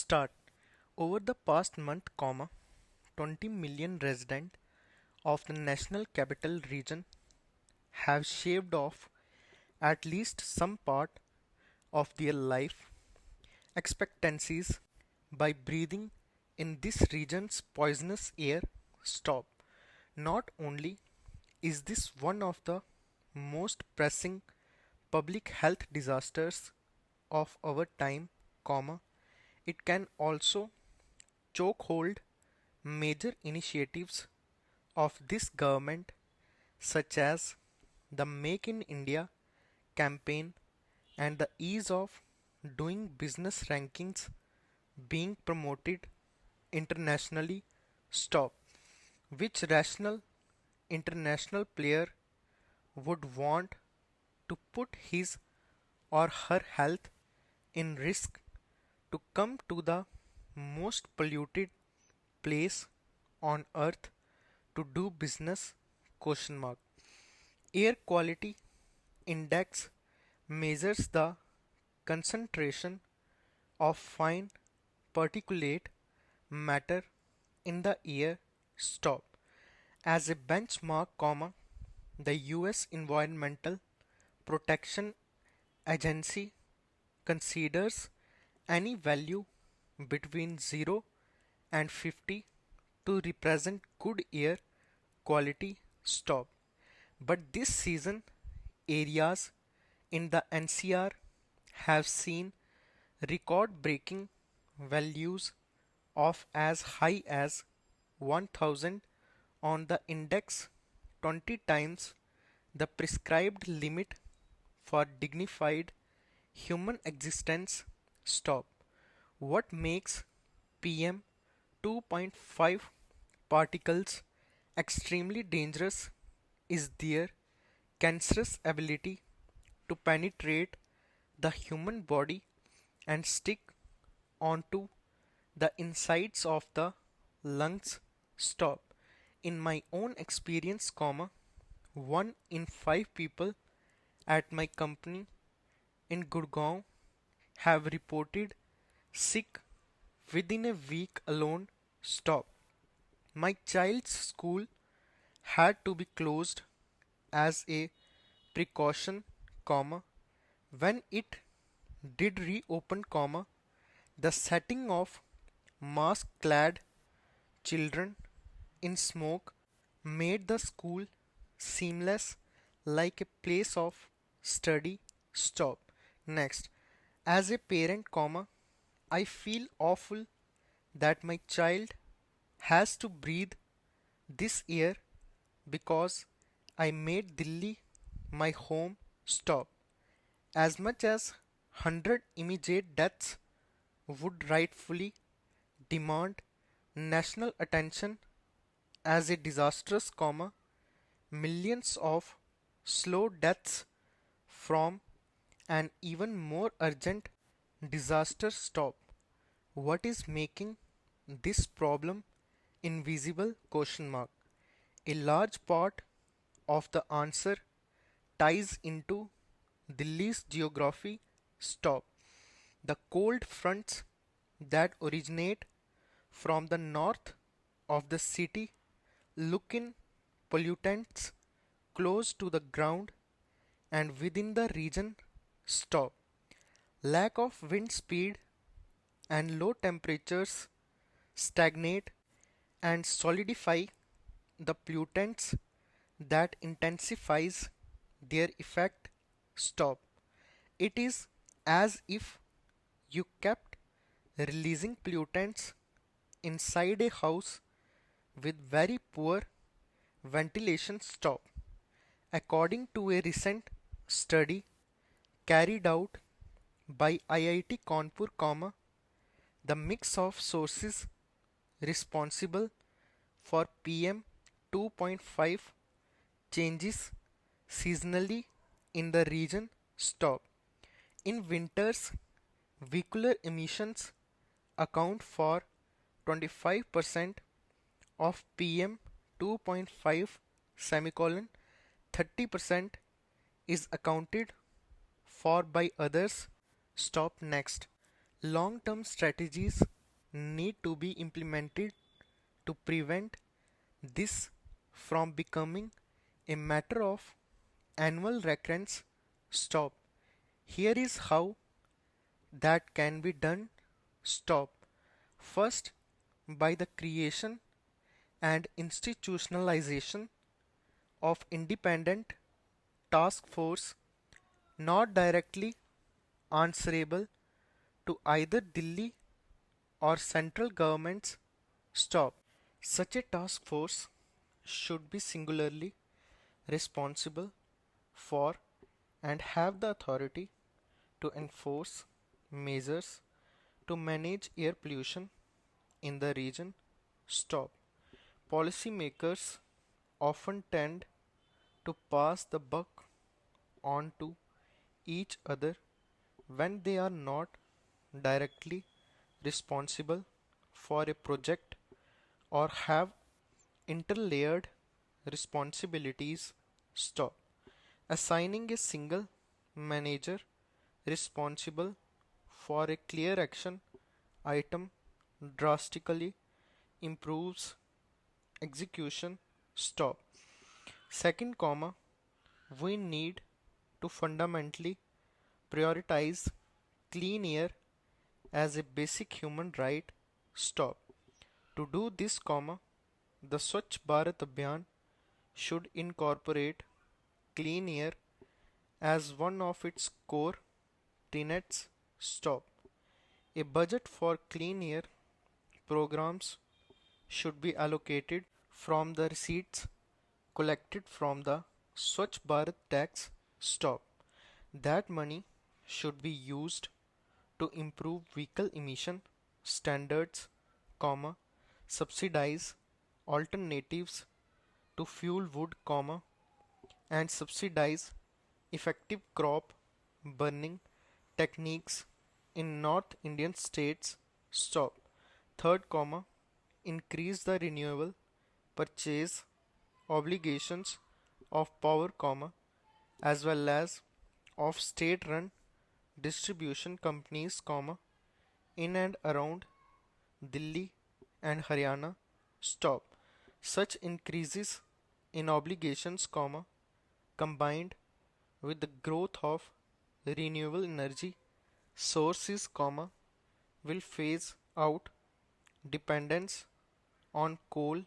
Start. Over the past month, 20 million residents of the National Capital Region have shaved off at least some part of their life expectancies by breathing in this region's poisonous air. Stop. Not only is this one of the most pressing public health disasters of our time, it can also chokehold major initiatives of this government, such as the Make in India campaign and the ease of doing business rankings being promoted internationally. Stop. Which rational international player would want to put his or her health in risk to come to the most polluted place on earth to do business? Question mark. Air quality index measures the concentration of fine particulate matter in the air. Stop. As a benchmark, the US Environmental Protection Agency considers any value between 0 and 50 to represent good air quality. Stop. But this season, areas in the NCR have seen record breaking values of as high as 1000 on the index, 20 times the prescribed limit for dignified human existence. Stop. What makes PM 2.5 particles extremely dangerous is their cancerous ability to penetrate the human body and stick onto the insides of the lungs. Stop. In my own experience, 1 in 5 people at my company in Gurgaon have reported sick within a week alone. Stop. My child's school had to be closed as a precaution, when it did reopen, the setting of mask-clad children in smoke made the school seamless like a place of study. Stop. Next, as a parent, I feel awful that my child has to breathe this air because I made Delhi my home. Stop. As much as 100 immediate deaths would rightfully demand national attention as a disastrous, millions of slow deaths from an even more urgent disaster. Stop. What is making this problem invisible? Question mark. A large part of the answer ties into Delhi's geography. Stop. The cold fronts that originate from the north of the city look in pollutants close to the ground and within the region. Stop. Lack of wind speed and low temperatures stagnate and solidify the pollutants that intensifies their effect. Stop. It is as if you kept releasing pollutants inside a house with very poor ventilation. Stop. According to a recent study carried out by IIT Kanpur, the mix of sources responsible for PM 2.5 changes seasonally in the region. Stop. In winters, vehicular emissions account for 25% of PM 2.5 semicolon, 30% is accounted for by others. Stop. Next, long term strategies need to be implemented to prevent this from becoming a matter of annual recurrence. Stop. Here is how that can be done. Stop. First, by the creation and institutionalization of independent task force not directly answerable to either Delhi or central governments. Stop. Such a task force should be singularly responsible for and have the authority to enforce measures to manage air pollution in the region. Stop. Policymakers often tend to pass the buck on to each other when they are not directly responsible for a project or have interlayered responsibilities. Stop. Assigning a single manager responsible for a clear action item drastically improves execution. Stop. Second comma, we need to fundamentally prioritize clean air as a basic human right. Stop. To do this comma, the Swachh Bharat Abhiyan should incorporate clean air as one of its core tenets. Stop. A budget for clean air programs should be allocated from the receipts collected from the Swachh Bharat tax. Stop. That money should be used to improve vehicle emission standards, comma, subsidize alternatives to fuel wood, comma, and subsidize effective crop burning techniques in North Indian states. Stop. Third comma, increase the renewable purchase obligations of power, comma, as well as of state run distribution companies, comma, in and around Delhi and Haryana. Stop. Such increases in obligations, comma, combined with the growth of renewable energy sources, comma, will phase out dependence on coal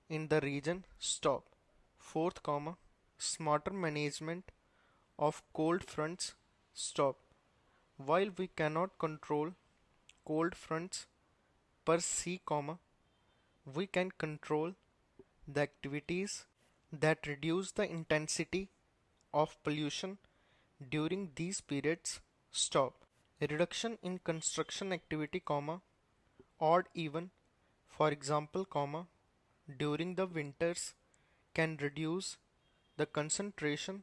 in the region. Stop. Fourth comma, smarter management of cold fronts. Stop. While we cannot control cold fronts per se, comma, we can control the activities that reduce the intensity of pollution during these periods. Stop. A reduction in construction activity, comma, odd even, for example, comma, during the winters can reduce the concentration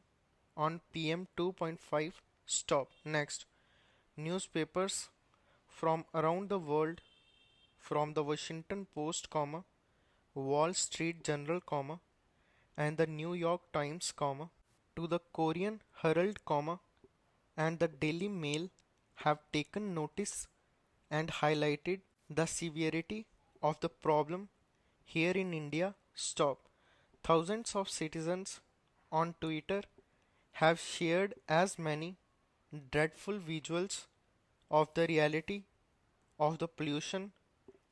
on PM 2.5. Stop. Next, newspapers from around the world, from the Washington Post, comma, Wall Street Journal, comma, and the New York Times, comma, to the Korean Herald, comma, and the Daily Mail have taken notice and highlighted the severity of the problem here in India. Stop. Thousands of citizens on Twitter have shared as many dreadful visuals of the reality of the pollution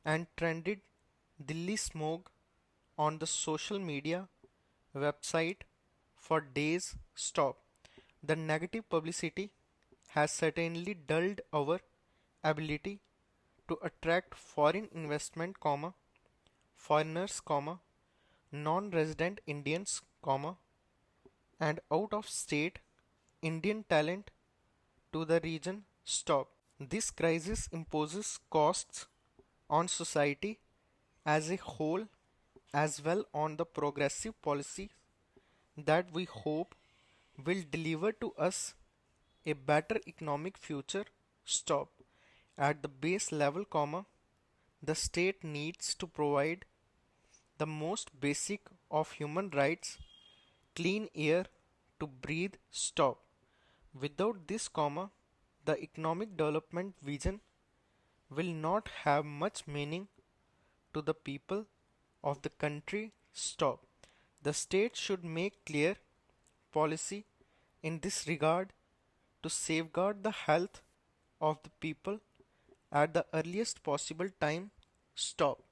and trended Delhi smog on the social media website for days. Stop. The negative publicity has certainly dulled our ability to attract foreign investment, comma, foreigners, comma, non-resident Indians, comma, and out of state Indian talent to the region. Stop. This crisis imposes costs on society as a whole as well on the progressive policy that we hope will deliver to us a better economic future. Stop. At the base level, comma, the state needs to provide the most basic of human rights, clean air to breathe. Stop. Without this comma, the economic development vision will not have much meaning to the people of the country. Stop. The state should make clear policy in this regard to safeguard the health of the people at the earliest possible time. Stop.